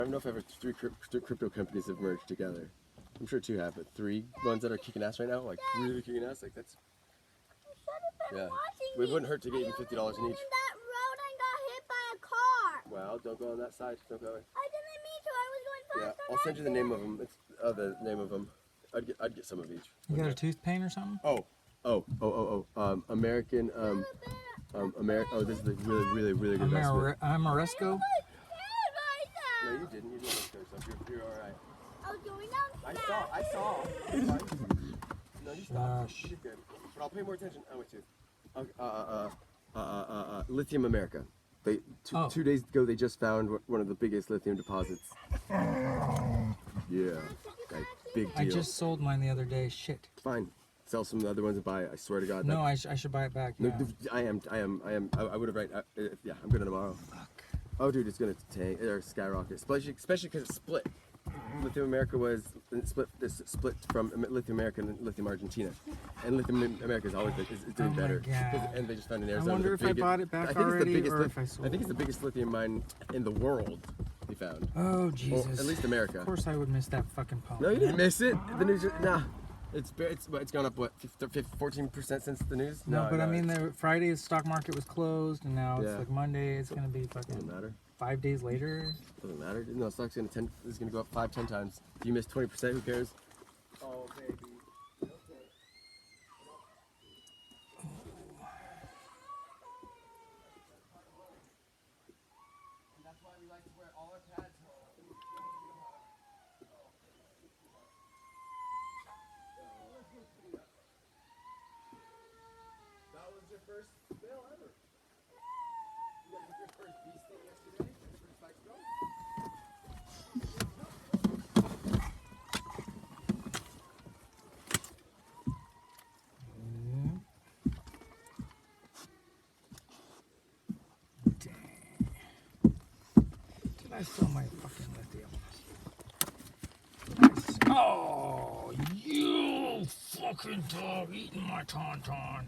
I don't know if ever three crypto companies have merged together. I'm sure two have, but three ones that are kicking ass right now, like really kicking ass, like that's. Yeah. It wouldn't hurt to get even $50 in each. that road and got hit by a car. Well, don't go on that side. Don't go. I didn't mean to. I was going fast. Yeah, I'll send you the name of them. It's the name of them. I'd get some of each. You got a tooth pain or something? American Oh, this is the really good investment. Amoresco? No, you didn't. You didn't look good stuff. You're all right. I was going down. I saw. It's fine. No, you stopped. You're good. But I'll pay more attention. I'm with you. Lithium America. They 2 days ago they just found one of the biggest lithium deposits. Yeah, like big deal. I just sold mine the other day. Shit. Fine. Sell some of the other ones and buy it. I swear to God. No, I should buy it back. Yeah. No, I am. I would have yeah, I'm gonna tomorrow. Fuck. Oh, dude, it's gonna tank or skyrocket, especially because it's split. Lithium America was split from Lithium America and Lithium Argentina, and Lithium America is always is doing better. God. And they just found in Arizona. I wonder if I bought it back already or if I sold it. I think it's the biggest lithium mine in the world. They found. Oh Jesus! Well, at least America. Of course, I would miss that fucking pump. No, you didn't miss it. The news. Nah. It's gone up what 14% since the news. No, but I mean, the Friday's stock market was closed, and now it's like Monday. It's gonna be fucking. Doesn't matter. 5 days later. Doesn't matter. No, stock's gonna is gonna go up 5-10 times. If you miss 20%, who cares? Oh baby. That's why we like to wear all our pads. That was your first spill ever. You guys took your first bee sting yesterday? Your first bite go? Dang. Did I sell my fucking lithium? Oh, you fucking dog eating my tauntaun.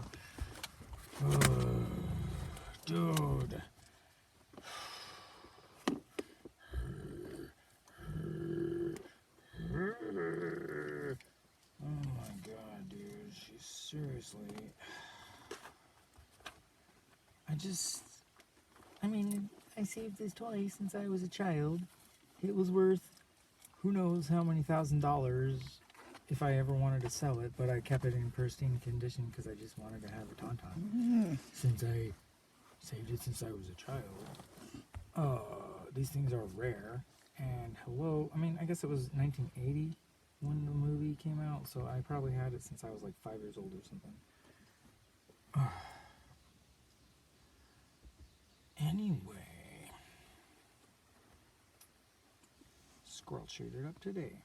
Dude. Oh my god, dude. She's seriously. I mean, I saved this toy since I was a child. It was worth who knows how many $1,000s if I ever wanted to sell it, but I kept it in pristine condition because I just wanted to have a tauntaun. Since I saved it since I was a child. These things are rare. And hello, I mean, I guess it was 1980 when the movie came out, so I probably had it since I was like 5 years old or something. Anyway, squirrel chewed it up today.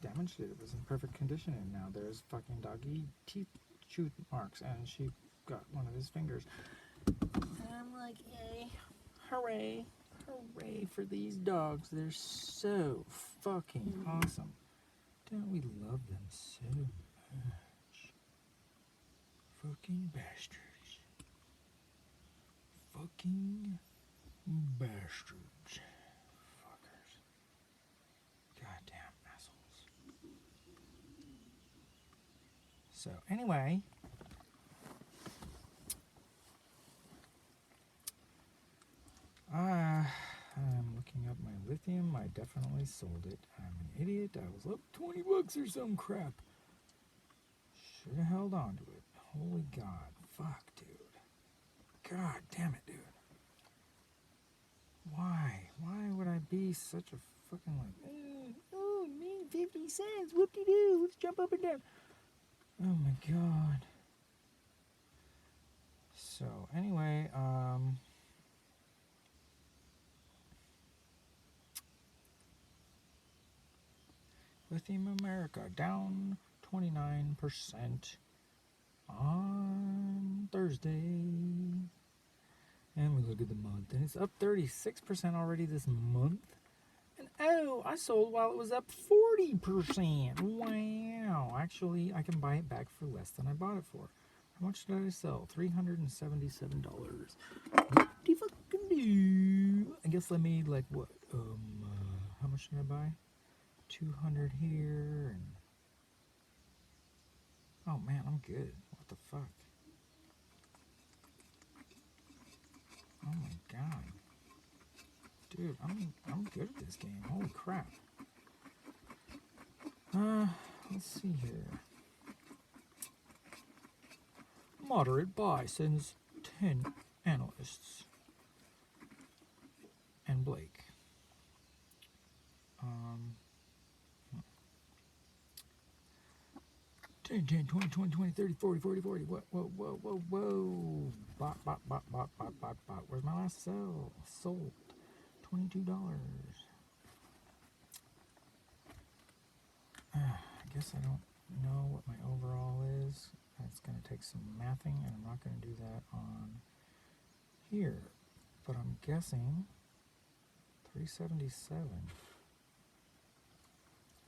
Damaged it. It was in perfect condition, and now there's fucking doggy teeth chew marks, and she got one of his fingers. And I'm like, yay, hooray, hooray for these dogs. They're so fucking awesome. Don't we love them so much? Fucking bastards. Fucking bastards. Fuckers. Goddamn assholes. So, anyway. I'm looking up my lithium. I definitely sold it. I'm an idiot. I was up $20 or some crap. Should have held on to it. Holy God. Fuck, dude. God damn it, dude. Why? Why would I be such a fucking like, oh, me 50 cents. Whoop-de-doo. Let's jump up and down. Oh my God. So, anyway, Lithium America down 29% on Thursday. And we look at the month, and it's up 36% already this month. And oh, I sold while it was up 40%. Wow. Actually, I can buy it back for less than I bought it for. How much did I sell? $377. What the fucking do? I guess I made like what? much did I buy? 200 here, and oh man, I'm good. What the fuck? Oh my god, dude, I'm good at this game. Holy crap. Let's see here. Moderate buy sends 10 analysts and Blake. 10, 10, 20, 20, 20, 30, 40, 40, 40. Whoa, whoa, whoa, whoa, whoa. Bot, bot, bot, bot, bot, bot, bot. Where's my last sell? Sold. $22. I guess I don't know what my overall is. That's going to take some mathing, and I'm not going to do that on here. But I'm guessing 377.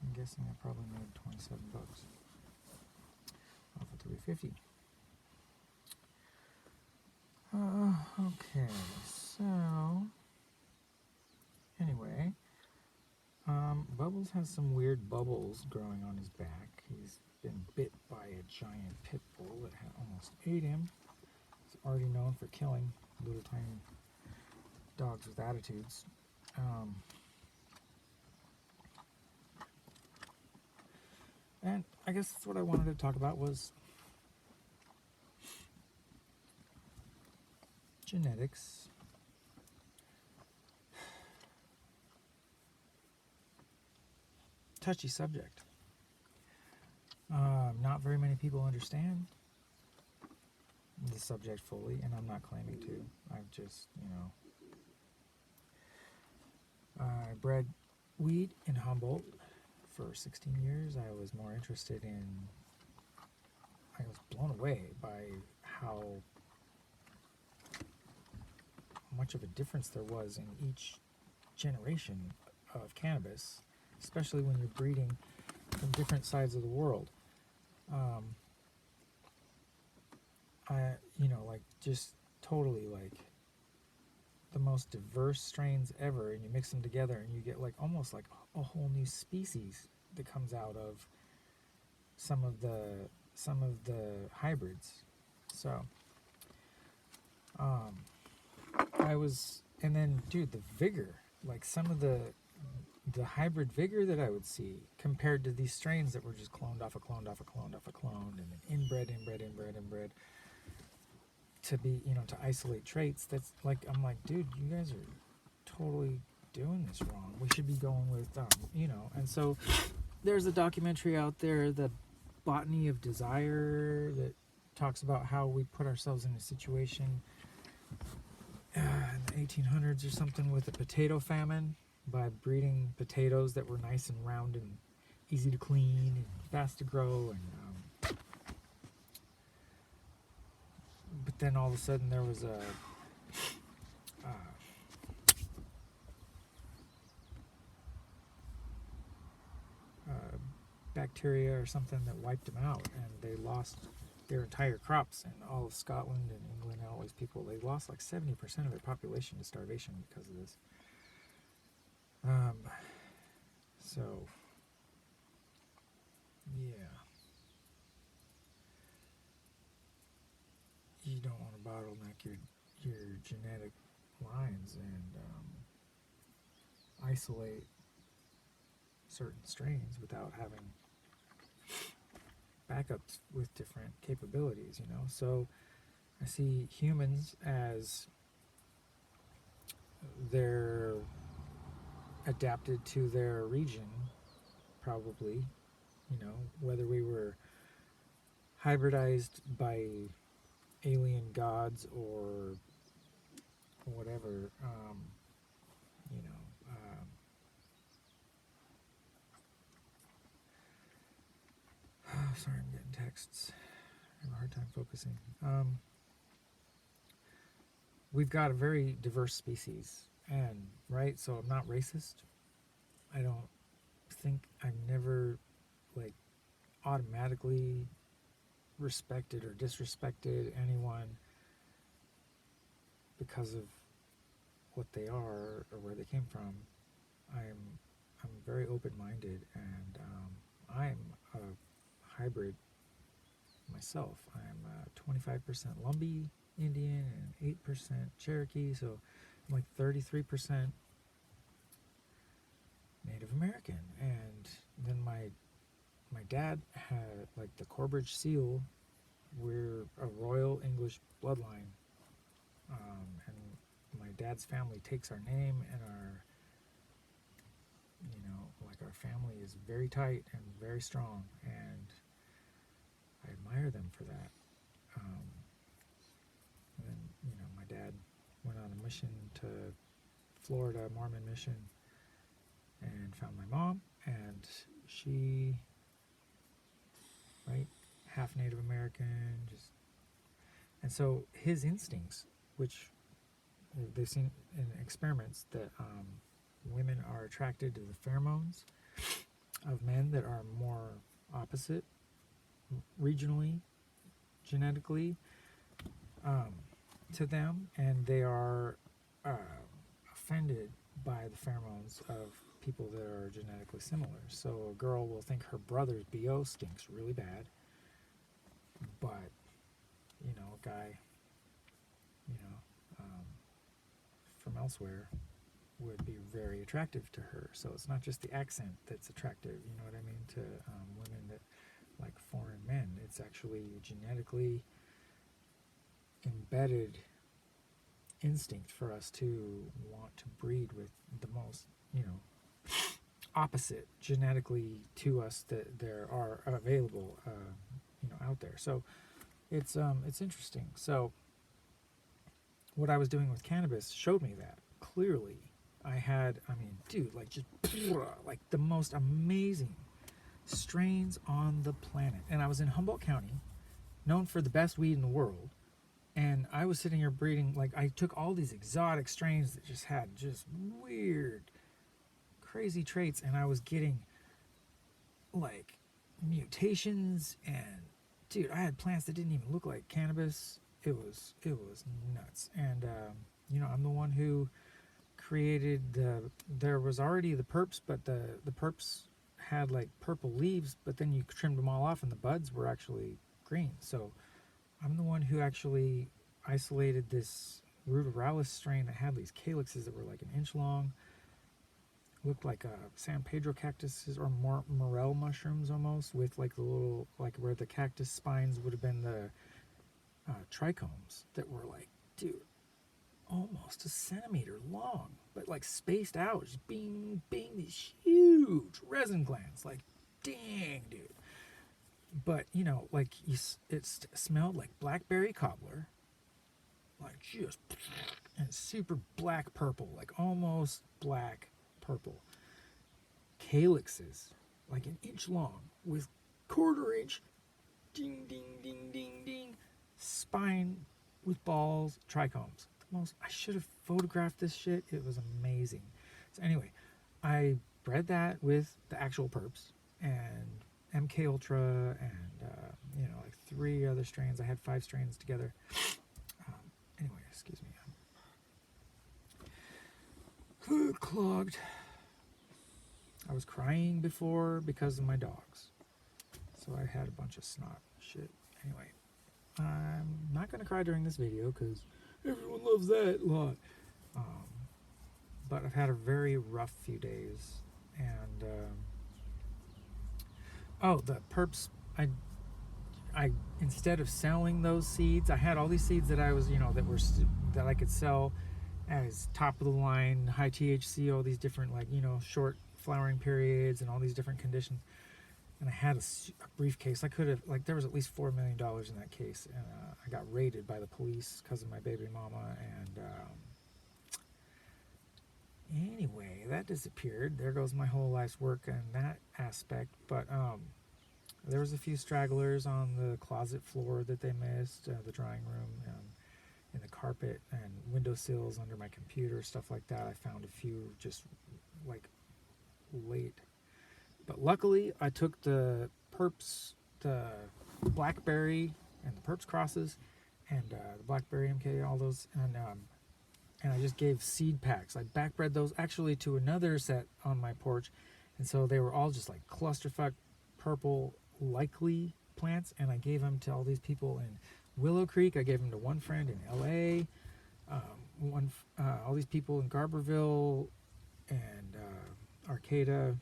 I'm guessing I probably made 27 bucks off of 350. Okay, so anyway, Bubbles has some weird bubbles growing on his back. He's been bit by a giant pit bull that had almost ate him. He's already known for killing little tiny dogs with attitudes. And I guess that's what I wanted to talk about was genetics. Touchy subject. Not very many people understand the subject fully, and I'm not claiming to. I've just, I bred wheat in Humboldt for 16 years. I was more interested in, I was blown away by how much of a difference there was in each generation of cannabis, especially when you're breeding from different sides of the world. Just totally the most diverse strains ever, and you mix them together and you get almost like a whole new species that comes out of some of the hybrids. So and then dude, the vigor, some of the hybrid vigor that I would see compared to these strains that were just cloned off a cloned off a cloned off a cloned and then inbred to be, to isolate traits. That's I'm like, dude, you guys are totally doing this wrong. We should be going with, and so there's a documentary out there, The Botany of Desire, that talks about how we put ourselves in a situation in the 1800s or something with a potato famine by breeding potatoes that were nice and round and easy to clean and fast to grow, and but then all of a sudden there was a bacteria or something that wiped them out, and they lost their entire crops, and all of Scotland and England and all these people, they lost 70% of their population to starvation because of this. So yeah, you don't want to bottleneck your genetic lines and isolate certain strains without having backups with different capabilities, So I see humans as they're adapted to their region, probably, whether we were hybridized by alien gods or whatever, sorry, I'm getting texts. I have a hard time focusing. We've got a very diverse species, and right, so I'm not racist. I don't think I've never automatically respected or disrespected anyone because of what they are or where they came from. I'm very open-minded, and I'm a hybrid myself. I'm 25% Lumbee Indian and 8% Cherokee, so I'm like 33% Native American. And then my dad had like the Corbridge Seal. We're a royal English bloodline, and my dad's family takes our name, and our family is very tight and very strong, and I admire them for that. And then, my dad went on a mission to Florida, Mormon mission, and found my mom, and she, right, half Native American, and so his instincts, which they've seen in experiments that women are attracted to the pheromones of men that are more opposite regionally, genetically, to them, and they are offended by the pheromones of people that are genetically similar. So a girl will think her brother's BO stinks really bad, but a guy from elsewhere would be very attractive to her. So it's not just the accent that's attractive, you know what I mean, to women that like foreign men. It's actually genetically embedded instinct for us to want to breed with the most, opposite genetically to us that there are available, out there. So it's interesting. So what I was doing with cannabis showed me that clearly. I had, like the most amazing strains on the planet. And I was in Humboldt County, known for the best weed in the world. And I was sitting here breeding, like I took all these exotic strains that just had just weird, crazy traits. And I was getting like mutations, and dude, I had plants that didn't even look like cannabis. It was nuts. And, I'm the one who created there was already the perps, but the perps had like purple leaves, but then you trimmed them all off and the buds were actually green. So I'm the one who actually isolated this ruderalis strain that had these calyxes that were like an inch long, looked like San Pedro cactuses or morel mushrooms almost, with like the little, like where the cactus spines would have been the trichomes that were like, dude, almost a centimeter long, but like spaced out, just bing, bing, these huge resin glands, like, dang, dude. But, it smelled like blackberry cobbler, like just, and super black purple, like almost black purple. Calyxes, like an inch long, with quarter-inch, ding, ding, ding, ding, ding, spine with balls, trichomes. I should have photographed this shit. It was amazing. So anyway, I bred that with the actual perps and MK Ultra and like 3 other strains. I had 5 strains together. Anyway, excuse me. Clogged. I was crying before because of my dogs, so I had a bunch of snot shit. Anyway, I'm not gonna cry during this video because everyone loves that a lot. But I've had a very rough few days, and the perps. I instead of selling those seeds, I had all these seeds that I was, that I could sell as top of the line, high THC, all these different short flowering periods and all these different conditions. And I had a briefcase. I could have, there was at least $4 million in that case, and I got raided by the police because of my baby mama. And anyway, that disappeared. There goes my whole life's work in that aspect. But there was a few stragglers on the closet floor that they missed, the drawing room, in the carpet and windowsills under my computer, stuff like that. I found a few just late. But luckily, I took the perps, the blackberry and the perps crosses, and the blackberry MK, all those, and I just gave seed packs. I backbred those actually to another set on my porch, And so they were all just like clusterfuck purple likely plants, and I gave them to all these people in Willow Creek. I gave them to one friend in LA, all these people in Garberville and Arcata,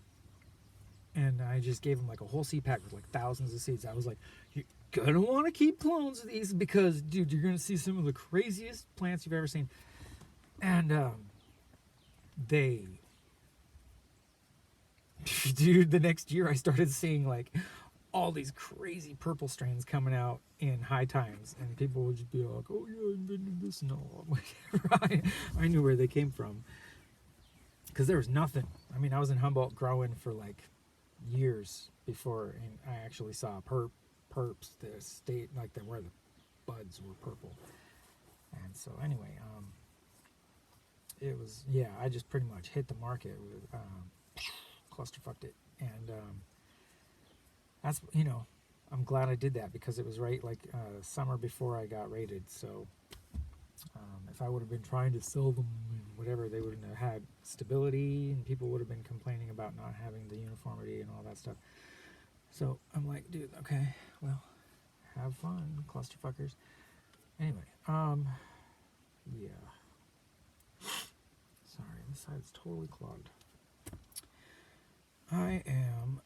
and I just gave them like a whole seed pack with like thousands of seeds. I was like, you're gonna want to keep clones of these because, dude, you're gonna see some of the craziest plants you've ever seen. And dude, the next year I started seeing like all these crazy purple strains coming out in high times, and people would just be like, oh yeah, I invented this and all. Whatever. I knew where they came from because there was nothing. I mean, I was in Humboldt growing for like years before, and I actually saw perps that state like that where the buds were purple. And so anyway, it was, yeah, I just pretty much hit the market with clusterfucked it, and that's, you know, I'm glad I did that because it was right like summer before I got rated. So if I would have been trying to sell them whatever, they wouldn't have had stability, and people would have been complaining about not having the uniformity and all that stuff. So I'm like, dude, okay, well, have fun, clusterfuckers. Anyway, yeah. Sorry, this side's totally clogged. I am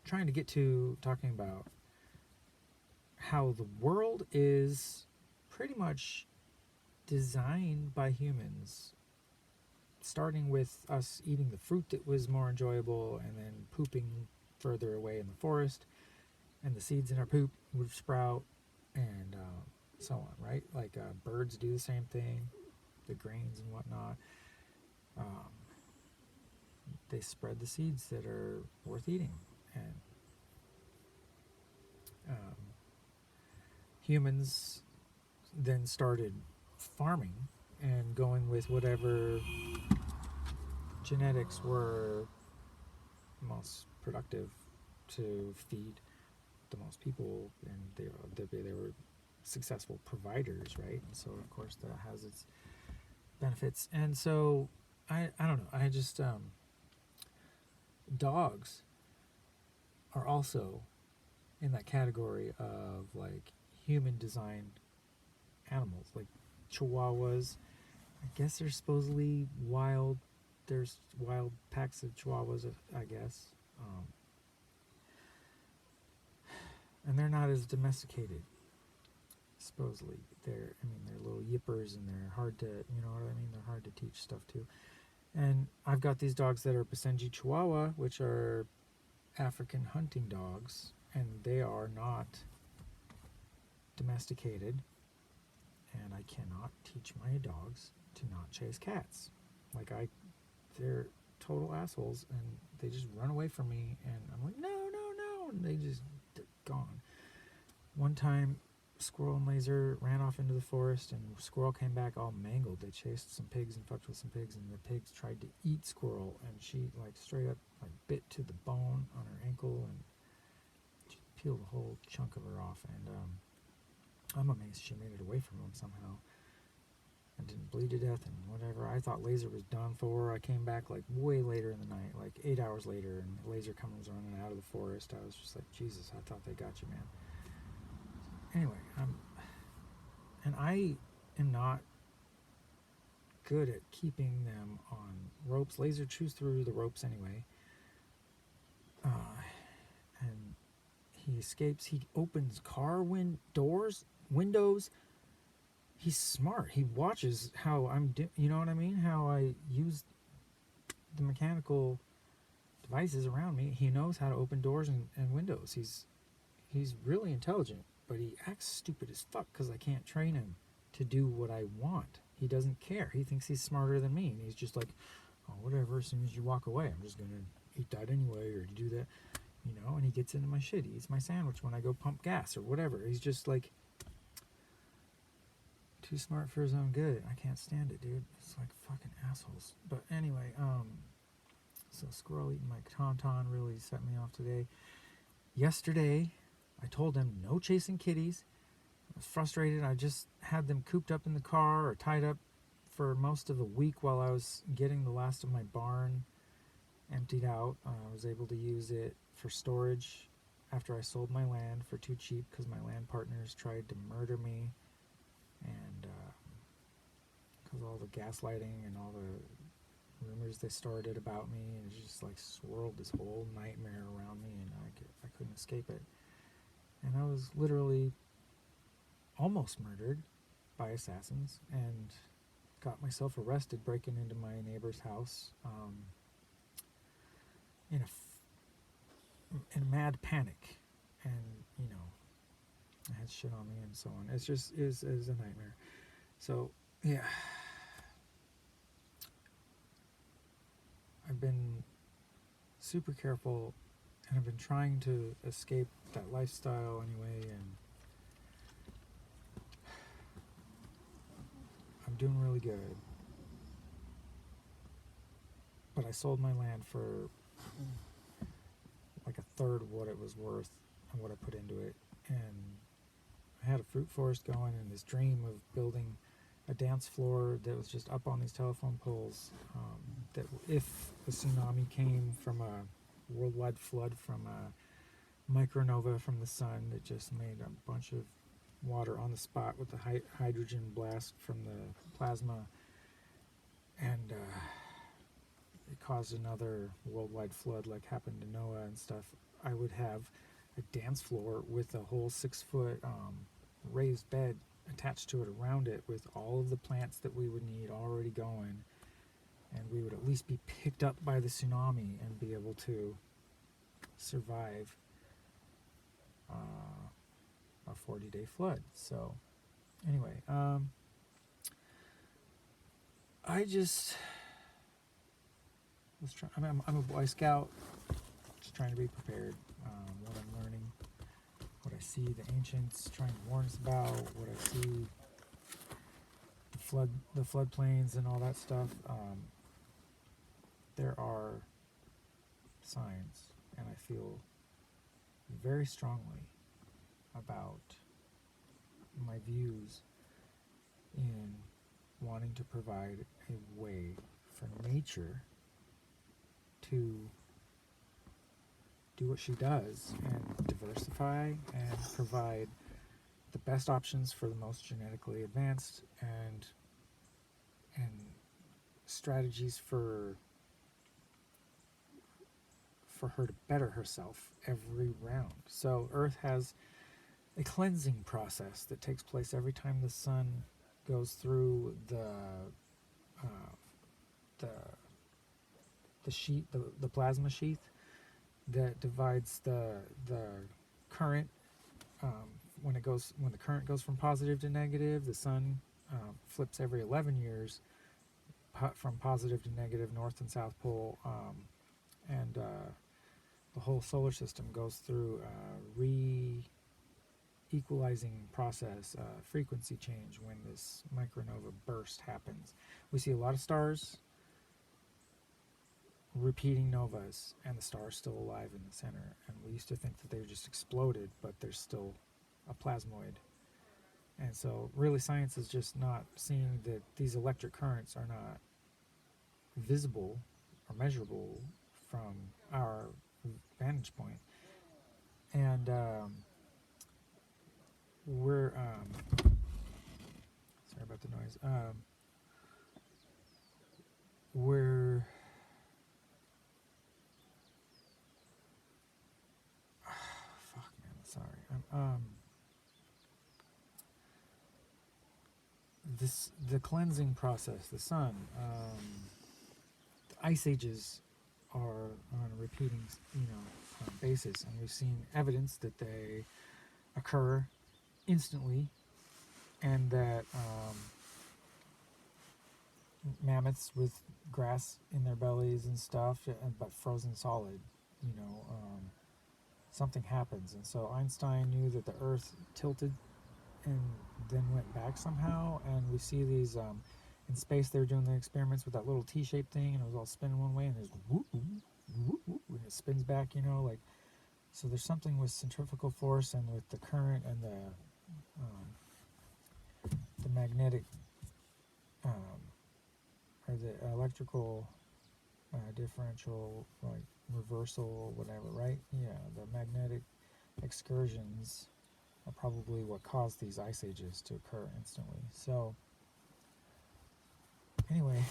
trying to get to talking about how the world is pretty much designed by humans, starting with us eating the fruit that was more enjoyable and then pooping further away in the forest, and the seeds in our poop would sprout, and so on, right? Like birds do the same thing, the grains and whatnot. They spread the seeds that are worth eating, and humans then started farming and going with whatever genetics were most productive to feed the most people, and they were successful providers, right? And so of course that has its benefits. And so I don't know, I just dogs are also in that category of like human designed animals, like chihuahuas. I guess they're supposedly wild. There's wild packs of chihuahuas, I guess, and they're not as domesticated. Supposedly, they're little yippers, and they're hard to, you know what I mean? They're hard to teach stuff to. And I've got these dogs that are Basenji Chihuahua, which are African hunting dogs, and they are not domesticated. And I cannot teach my dogs to not chase cats. They're total assholes, and they just run away from me, and I'm like, no, and they're gone. One time, Squirrel and Laser ran off into the forest, and Squirrel came back all mangled. They chased some pigs and fucked with some pigs, and the pigs tried to eat Squirrel, and she like straight up like bit to the bone on her ankle and just peeled a whole chunk of her off. And I'm amazed she made it away from them somehow and didn't bleed to death and whatever. I thought Laser was done for. I came back like way later in the night, like 8 hours later, and Laser comes running out of the forest. I was just like, Jesus, I thought they got you, man. Anyway, I am not good at keeping them on ropes. Laser chews through the ropes anyway. And he escapes. He opens car windows. He's smart. He watches how I'm you know what I mean? How I use the mechanical devices around me. He knows how to open doors and windows. He's really intelligent. But he acts stupid as fuck because I can't train him to do what I want. He doesn't care. He thinks he's smarter than me. And he's just like, oh, whatever, as soon as you walk away, I'm just going to eat that anyway, or do that, you know? And he gets into my shit. He eats my sandwich when I go pump gas or whatever. He's just like too smart for his own good. I can't stand it, dude. It's like fucking assholes. But anyway, so Squirrel eating my tauntaun really set me off today. Yesterday, I told them no chasing kitties. I was frustrated. I just had them cooped up in the car or tied up for most of the week while I was getting the last of my barn and emptied out. I was able to use it for storage after I sold my land for too cheap because my land partners tried to murder me, and because all the gaslighting and all the rumors they started about me, and it just like swirled this whole nightmare around me, and I couldn't escape it. And I was literally almost murdered by assassins, and got myself arrested breaking into my neighbor's house in a mad panic, and I had shit on me and so on. It's just is a nightmare. So yeah, I've been super careful, and I've been trying to escape that lifestyle anyway, and I'm doing really good. But I sold my land for like a third of what it was worth and what I put into it. And I had a fruit forest going, and this dream of building a dance floor that was just up on these telephone poles, that if a tsunami came from a worldwide flood from a micronova from the sun that just made a bunch of water on the spot with the hydrogen blast from the plasma, and it caused another worldwide flood like happened to Noah and stuff, I would have a dance floor with a whole 6-foot raised bed attached to it around it with all of the plants that we would need already going, and we would at least be picked up by the tsunami and be able to survive a 40-day flood. So anyway, I just was trying. I'm a Boy Scout, just trying to be prepared. What I'm learning, what I see the ancients trying to warn us about, what I see the floodplains and all that stuff. There are signs, and I feel very strongly about my views in wanting to provide a way for nature to do what she does and diversify and provide the best options for the most genetically advanced and strategies for her to better herself every round. So Earth has a cleansing process that takes place every time the sun goes through the sheet, the plasma sheath that divides the current. When the current goes from positive to negative, the sun flips every 11 years from positive to negative, north and south pole, and the whole solar system goes through a re-equalizing process, frequency change when this micronova burst happens. We see a lot of stars repeating novas, and the star's still alive in the center. And we used to think that they just exploded, but there's still a plasmoid. And so really science is just not seeing that these electric currents are not visible or measurable from our vantage point. And we're sorry about the noise. We're fuck, man, sorry. The cleansing process, the sun, the ice ages are on a repeating, basis, and we've seen evidence that they occur instantly, and that mammoths with grass in their bellies and stuff, but frozen solid, something happens. And so Einstein knew that the Earth tilted and then went back somehow, and we see these in space. They're doing the experiments with that little T-shaped thing, and it was all spinning one way, and there's whoop, whoop, whoop, whoop, and it spins back, so there's something with centrifugal force and with the current and the magnetic or the differential, like reversal, whatever, right? Yeah, the magnetic excursions are probably what caused these ice ages to occur instantly. So, anyway,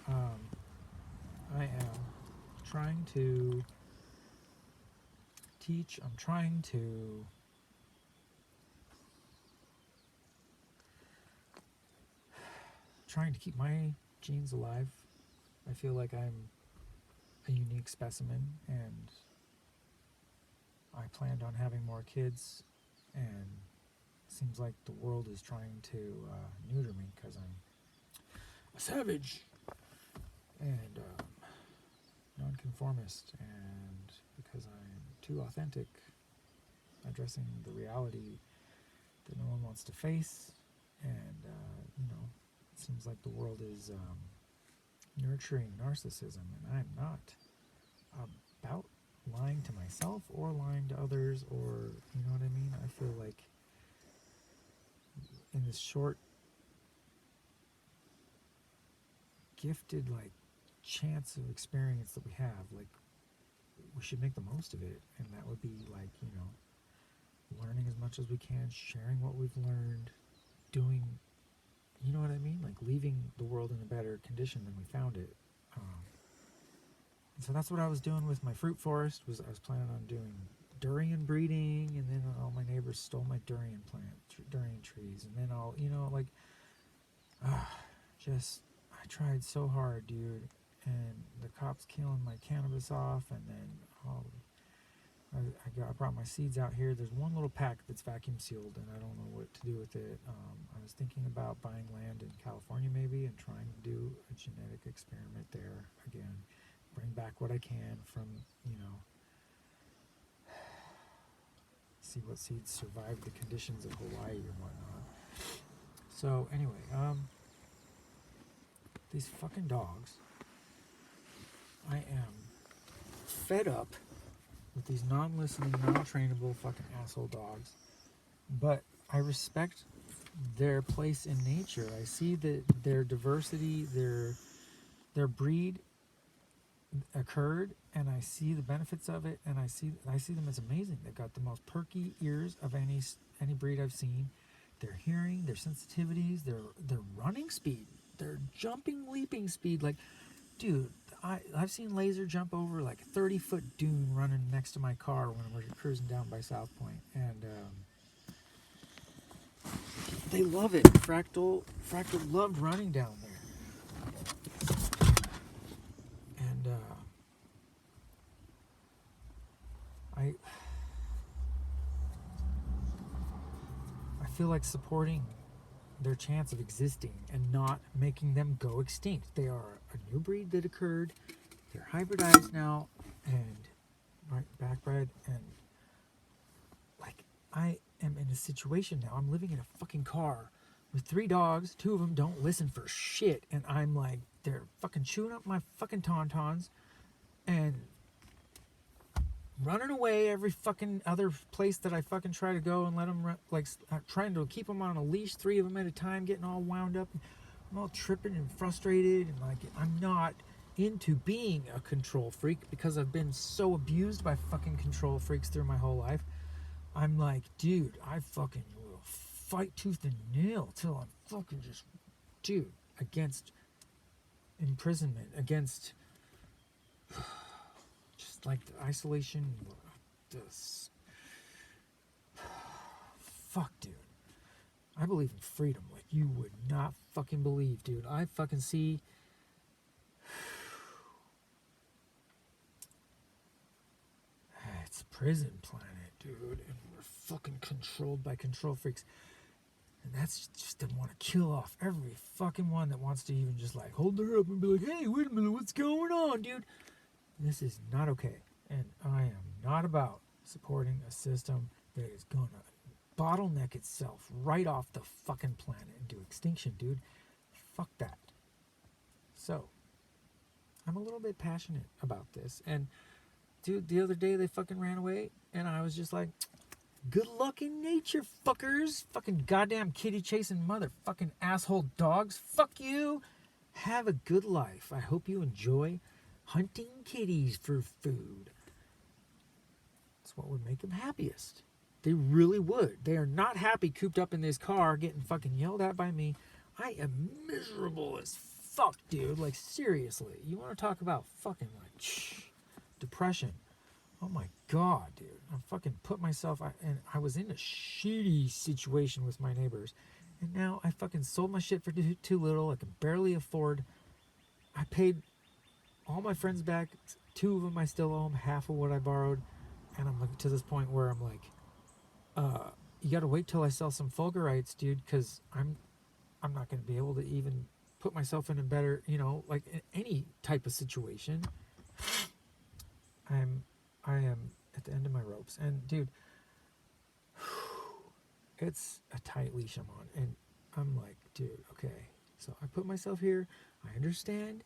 I am trying to teach, I'm trying to keep my genes alive. I feel like I'm a unique specimen, and I planned on having more kids, and it seems like the world is trying to neuter me because I'm a savage and nonconformist, and because I'm too authentic, addressing the reality that no one wants to face, and it seems like the world is nurturing narcissism, and I'm not about lying to myself or lying to others, or you know what I mean. I feel like in this short gifted like chance of experience that we have, like we should make the most of it, and that would be like, learning as much as we can, sharing what we've learned, doing, you know what I mean, like leaving the world in a better condition than we found it. So that's what I was doing with my fruit forest. I was planning on doing durian breeding, and then all my neighbors stole my durian trees, and then I tried so hard, dude, and the cops killing my cannabis off, and then I brought my seeds out here. There's one little pack that's vacuum sealed, and I don't know what to do with it. I was thinking about buying land in California maybe and trying to do a genetic experiment there again. Bring back what I can from, see what seeds survive the conditions of Hawaii and whatnot. So anyway, these fucking dogs, I am fed up with these non-listening, non-trainable fucking asshole dogs, but I respect their place in nature. I see that their diversity, their breed occurred, and I see the benefits of it, and I see them as amazing. They've got the most perky ears of any breed I've seen. Their hearing, their sensitivities, their running speed, their jumping, leaping speed. Like, dude, I've seen Laser jump over like a 30-foot dune running next to my car when we're cruising down by South Point, and they love it. Fractal loved running down there. And I feel like supporting their chance of existing and not making them go extinct. They are a new breed that occurred. They're hybridized now and backbred, and like I am in a situation now. I'm living in a fucking car with 3 dogs. 2 of them don't listen for shit, and I'm like, they're fucking chewing up my fucking tauntauns and running away every fucking other place that I fucking try to go and let them run, like trying to keep them on a leash, 3 of them at a time, getting all wound up. I'm all tripping and frustrated, and like I'm not into being a control freak because I've been so abused by fucking control freaks through my whole life. I'm like, dude, I fucking will fight tooth and nail till I'm fucking just, dude, against imprisonment, against just like the isolation, this fuck, dude. I believe in freedom like you would not fucking believe, dude. I fucking see it's a prison planet, dude, and we're fucking controlled by control freaks. And that's just them want to kill off every fucking one that wants to even just like hold their up and be like, hey, wait a minute, what's going on, dude? This is not okay. And I am not about supporting a system that is going to bottleneck itself right off the fucking planet into extinction, dude. Fuck that. So, I'm a little bit passionate about this. And, dude, the other day they fucking ran away, and I was just like, good luck in nature, fuckers. Fucking goddamn kitty chasing motherfucking asshole dogs. Fuck you. Have a good life. I hope you enjoy hunting kitties for food. That's what would make them happiest. They really would. They are not happy cooped up in this car getting fucking yelled at by me. I am miserable as fuck, dude. Like, seriously. You want to talk about fucking, like, depression. Oh my god, dude. I fucking put myself, and I was in a shitty situation with my neighbors. And now I fucking sold my shit for too little. I can barely afford. I paid all my friends back. 2 of them I still owe them half of what I borrowed. And I'm like, to this point where I'm like, you gotta wait till I sell some Fulgurites, dude, because I'm not gonna be able to even put myself in a better, like in any type of situation. I am at the end of my ropes, and dude, it's a tight leash I'm on, and I'm like, dude, okay, so I put myself here. I understand.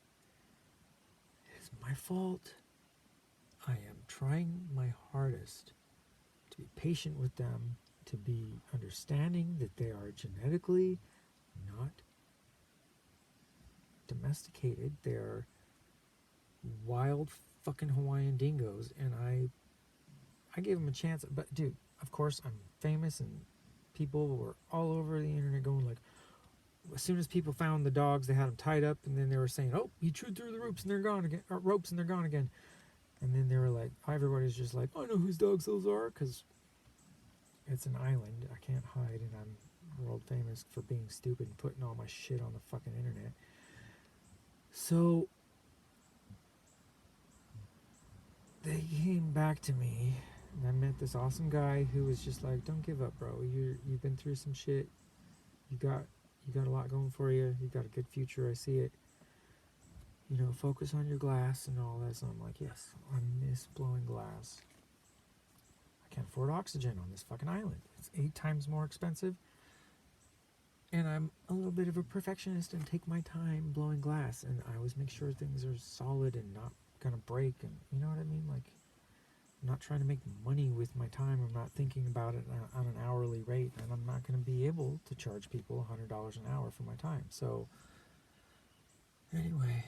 It's my fault. I am trying my hardest to be patient with them, to be understanding that they are genetically not domesticated. They're wild fucking Hawaiian dingoes, and I gave them a chance. But dude, of course I'm famous, and people were all over the internet going like, as soon as people found the dogs, they had them tied up, and then they were saying, oh, he chewed through the ropes and they're gone again, and then they were like, everybody's just like, I know whose dogs those are, because it's an island. I can't hide, and I'm world famous for being stupid and putting all my shit on the fucking internet. So they came back to me, and I met this awesome guy who was just like, don't give up, bro. You've been through some shit. You got a lot going for you. You got a good future. I see it. Focus on your glass and all that. So I'm like, yes, I miss blowing glass. I can't afford oxygen on this fucking island. It's 8 times more expensive. And I'm a little bit of a perfectionist and take my time blowing glass. And I always make sure things are solid and not gonna break. And you know what I mean? Like, I'm not trying to make money with my time. I'm not thinking about it on an hourly rate. And I'm not gonna be able to charge people $100 an hour for my time. So, anyway.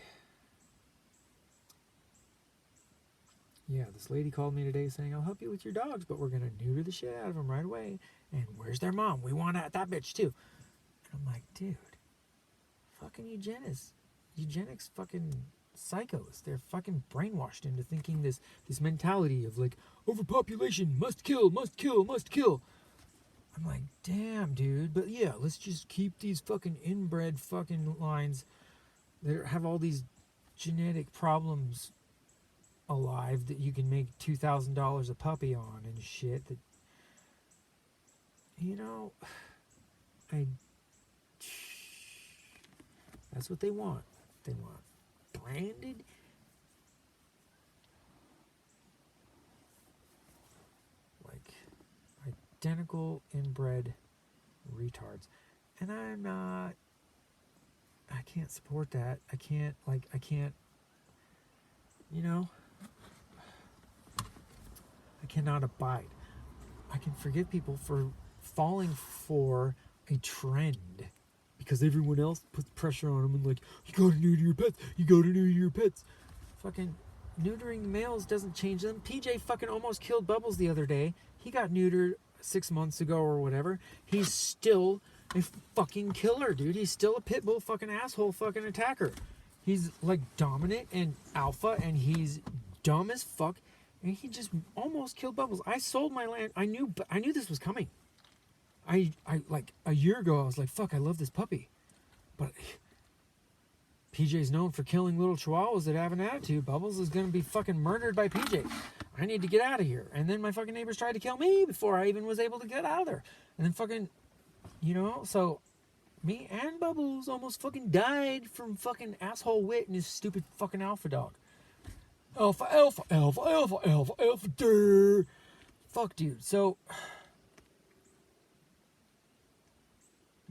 Yeah, this lady called me today saying, I'll help you with your dogs, but we're going to neuter the shit out of them right away. And where's their mom? We want that bitch too. And I'm like, dude, fucking eugenics fucking psychos. They're fucking brainwashed into thinking this mentality of like, overpopulation, must kill, must kill, must kill. I'm like, damn, dude. But yeah, let's just keep these fucking inbred fucking lines that have all these genetic problems alive that you can make $2,000 a puppy on and shit. That, that's what they want. They want branded like identical inbred retards, and I can't support that. I can't I cannot abide. I can forgive people for falling for a trend because everyone else puts pressure on them and like, you gotta neuter your pets, you gotta neuter your pets. Fucking neutering males doesn't change them. PJ fucking almost killed Bubbles the other day. He got neutered 6 months ago or whatever. He's still a fucking killer, dude. He's still a pit bull fucking asshole fucking attacker. He's like dominant and alpha, and he's dumb as fuck. And he just almost killed Bubbles. I sold my land. I knew this was coming. I like a year ago, I was like, fuck, I love this puppy. But PJ's known for killing little chihuahuas that have an attitude. Bubbles is going to be fucking murdered by PJ. I need to get out of here. And then my fucking neighbors tried to kill me before I even was able to get out of there. And then fucking, so me and Bubbles almost fucking died from fucking asshole Wit and his stupid fucking alpha dog. Alpha, alpha, alpha, alpha, alpha, alpha, durr. Fuck, dude. So,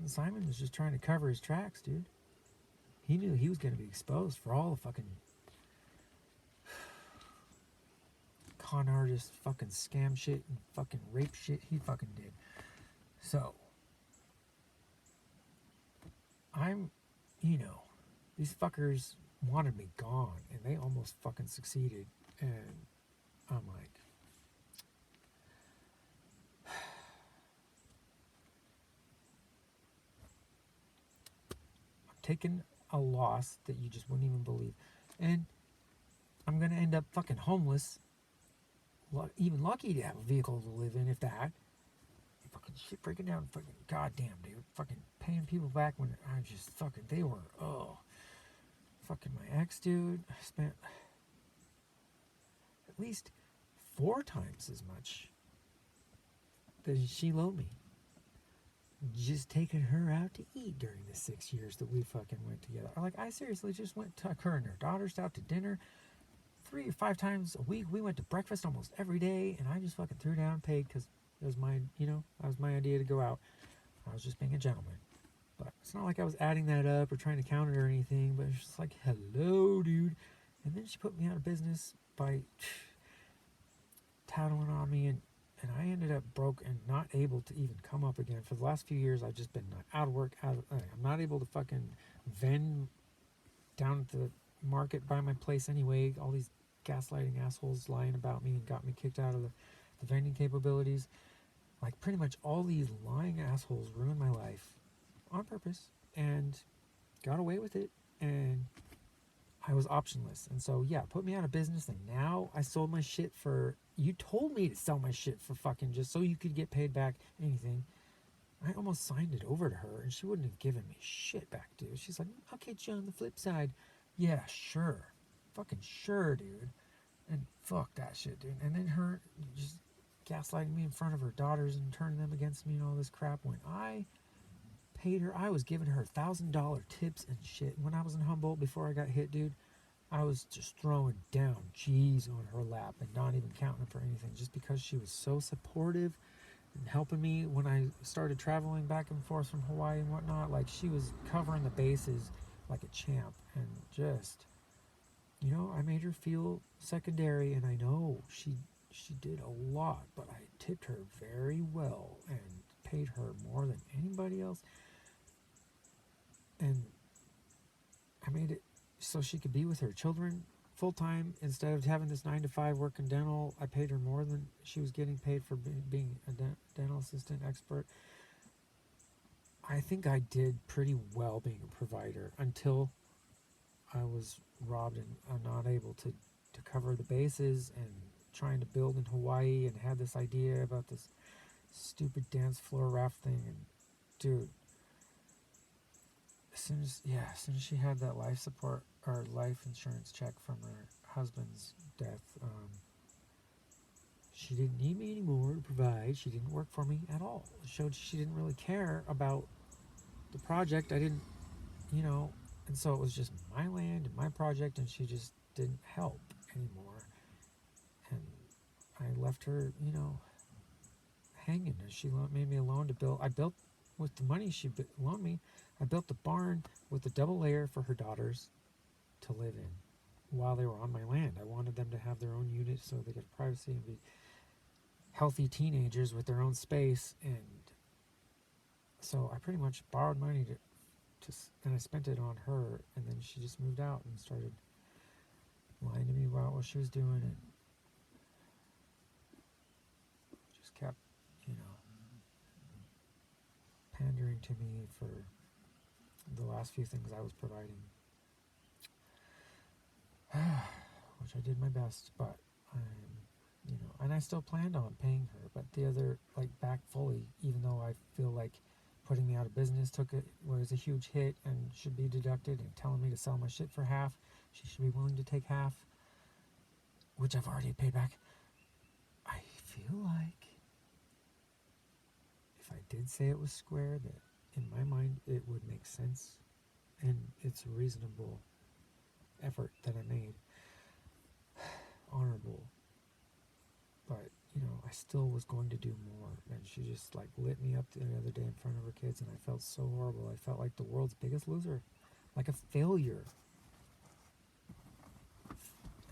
Simon was just trying to cover his tracks, dude. He knew he was going to be exposed for all the fucking con artist fucking scam shit and fucking rape shit he fucking did. So, these fuckers wanted me gone, and they almost fucking succeeded. And I'm like, I'm taking a loss that you just wouldn't even believe, and I'm gonna end up fucking homeless. Even lucky to have a vehicle to live in, if that. Fucking shit breaking down, fucking goddamn, dude. Fucking paying people back when I just fucking, they were, oh. Fucking my ex, dude. I spent at least 4 times as much that she loaned me. Just taking her out to eat during the 6 years that we fucking went together. Like, I seriously just took her and her daughters out to dinner 3 or 5 times a week. We went to breakfast almost every day, and I just fucking threw down and paid because it was my, that was my idea to go out. I was just being a gentleman. But it's not like I was adding that up or trying to count it or anything, but it's just like, hello, dude. And then she put me out of business by tattling on me, and I ended up broke and not able to even come up again. For the last few years, I've just been out of work. I'm not able to fucking vend down at the market by my place anyway. All these gaslighting assholes lying about me and got me kicked out of the vending capabilities. Like, pretty much all these lying assholes ruined my life on purpose and got away with it, and I was optionless. And so, yeah, put me out of business, and now I sold my shit for, you told me to sell my shit for fucking just so you could get paid back anything. I almost signed it over to her, and she wouldn't have given me shit back, dude. She's like, I'll catch you on the flip side. Yeah, sure. Fucking sure, dude. And fuck that shit, dude. And then her just gaslighting me in front of her daughters and turning them against me and all this crap. When I paid her, I was giving her $1,000 tips and shit. When I was in Humboldt before I got hit, dude, I was just throwing down G's on her lap and not even counting for anything, just because she was so supportive and helping me when I started traveling back and forth from Hawaii and whatnot. Like, she was covering the bases like a champ, and just, I made her feel secondary, and I know she did a lot, but I tipped her very well and paid her more than anybody else. And I made it so she could be with her children full time instead of having this 9-to-5 working dental. I paid her more than she was getting paid for being a dental assistant expert. I think I did pretty well being a provider until I was robbed and I'm not able to cover the bases, and trying to build in Hawaii, and had this idea about this stupid dance floor raft thing. And dude, as soon as she had that life support or life insurance check from her husband's death, she didn't need me anymore to provide. She didn't work for me at all. It showed she didn't really care about the project. I didn't, and so it was just my land and my project, and she just didn't help anymore. And I left her, hanging. And she made me a loan to build. I built, with the money she loaned me, I built the barn with a double layer for her daughters to live in while they were on my land. I wanted them to have their own unit so they could privacy and be healthy teenagers with their own space. And so I pretty much borrowed money and I spent it on her, and then she just moved out and started lying to me about what she was doing, and just kept, pandering to me for the last few things I was providing, which I did my best, but and I still planned on paying her, but the other, back fully, even though I feel like putting me out of business was a huge hit and should be deducted, and telling me to sell my shit for half. She should be willing to take half, which I've already paid back. I feel like if I did say it was square, that in my mind it would make sense, and it's a reasonable effort that I made. Honorable. But, I still was going to do more, and she just lit me up the other day in front of her kids, and I felt so horrible. I felt like the world's biggest loser, like a failure.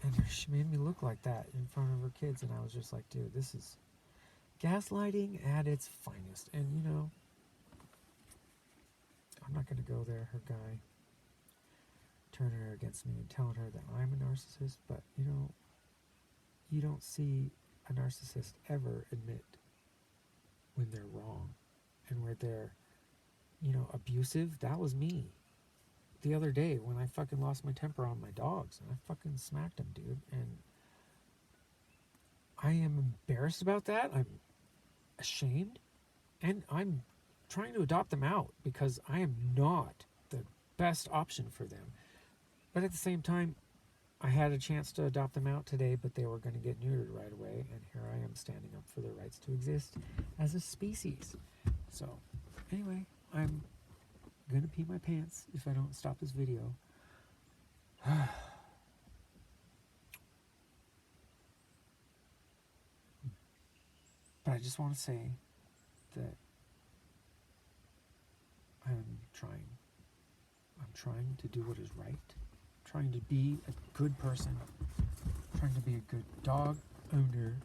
And she made me look like that in front of her kids, and I was just like, dude, this is gaslighting at its finest. And I'm not going to go there, her guy. turning her against me and telling her that I'm a narcissist, but you don't see a narcissist ever admit when they're wrong and where they're, abusive. That was me. The other day when I fucking lost my temper on my dogs and I fucking smacked them, dude. And I am embarrassed about that. I'm ashamed. And I'm trying to adopt them out because I am not the best option for them. But at the same time, I had a chance to adopt them out today, but they were going to get neutered right away. And here I am standing up for their rights to exist as a species. So, anyway, I'm going to pee my pants if I don't stop this video. But I just want to say that I'm trying. I'm trying to do what is right. I'm trying to be a good person. I'm trying to be a good dog owner.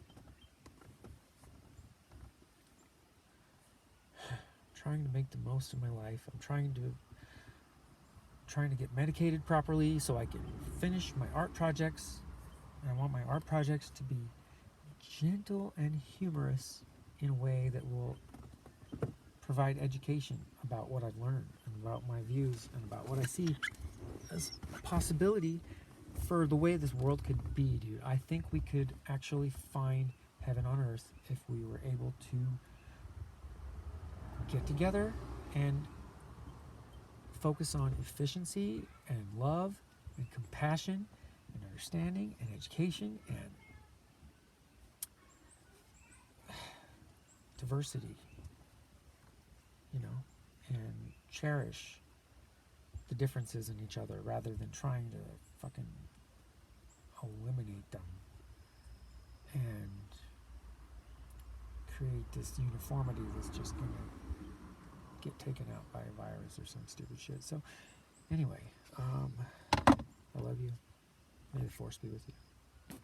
I'm trying to make the most of my life. I'm trying to get medicated properly so I can finish my art projects. And I want my art projects to be gentle and humorous in a way that will provide education about what I've learned and about my views and about what I see as a possibility for the way this world could be, dude. I think we could actually find heaven on earth if we were able to get together and focus on efficiency and love and compassion and understanding and education and diversity, and cherish the differences in each other rather than trying to fucking eliminate them and create this uniformity that's just gonna get taken out by a virus or some stupid shit. So anyway, I love you. May the force be with you.